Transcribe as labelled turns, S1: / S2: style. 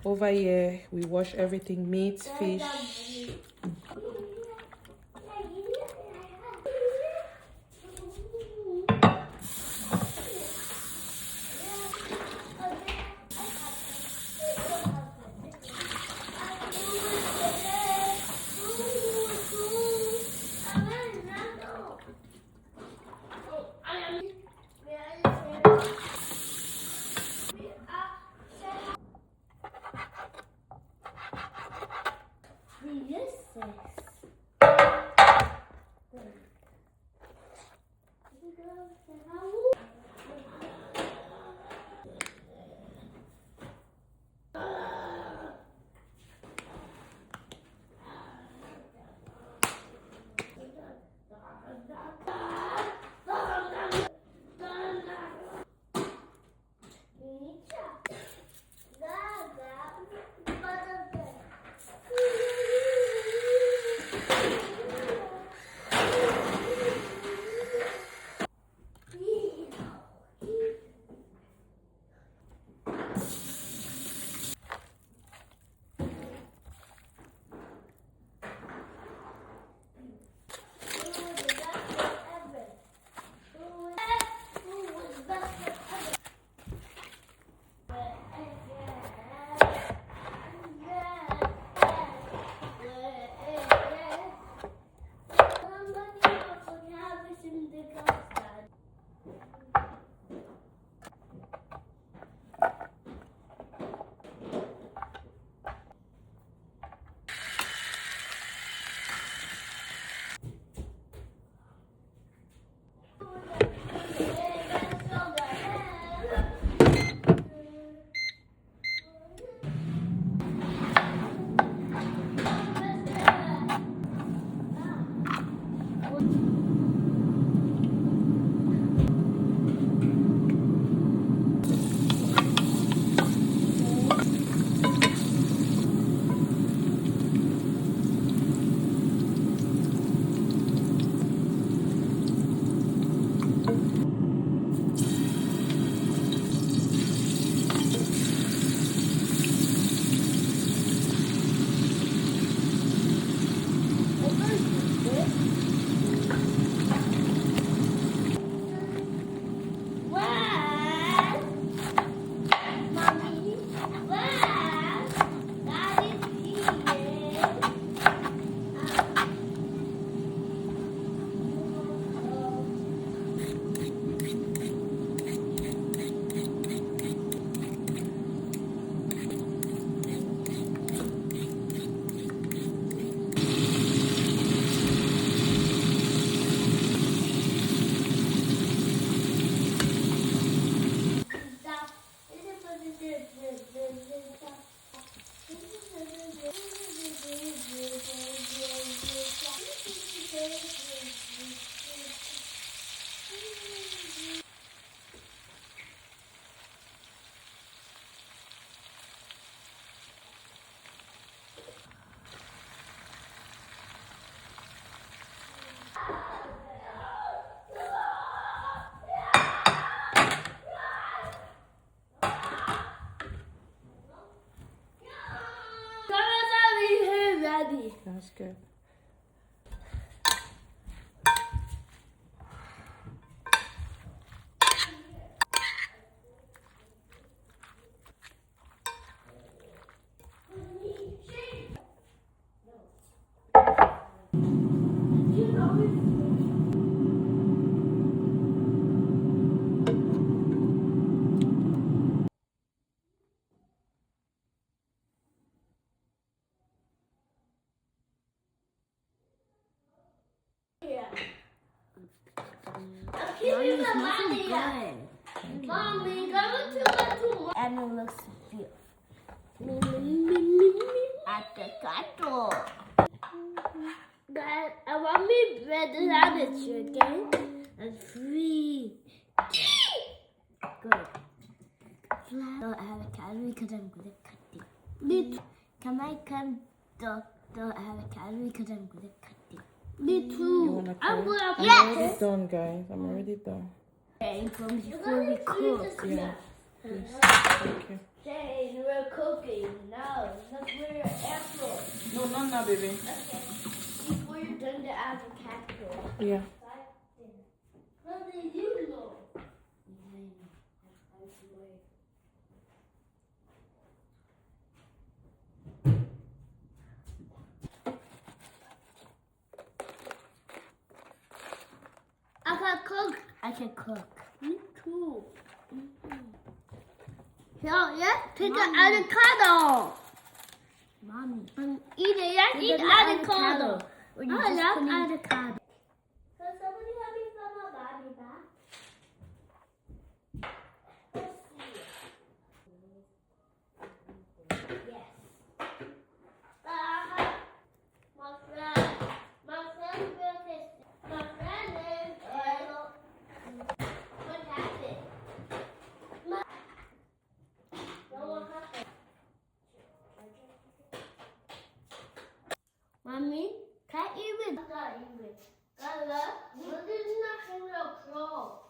S1: Over here, we wash everything: meat, fish. That's good.
S2: Mommy, and it looks beautiful. Avocado. Guys, I want me bread sandwich, okay? And free. Good. Flour avocado because I'm good at cutting. Me too. Can I cut the avocado because I'm good at cutting? Me too.
S1: You wanna
S2: I'm
S1: cut?
S2: good at
S1: I'm already done, guys. I'm already done.
S2: Okay, before we cook.
S1: Yeah. Please. Thank you.
S2: Jane, we're cooking. No, look where your apple.
S1: No, not now, baby.
S2: Okay. Before you're done the avocado.
S1: Yeah.
S2: What did you know? I can cook. I can cook. Me too. Yeah, pick an avocado. Mommy. Eat it. Yes, eat avocado. I love avocado. So somebody help me fill my body back? Let's see. Yes. My friend. My friend built this. My friend is what happened? What happened? Mommy, can't even. Not even. What is not real close?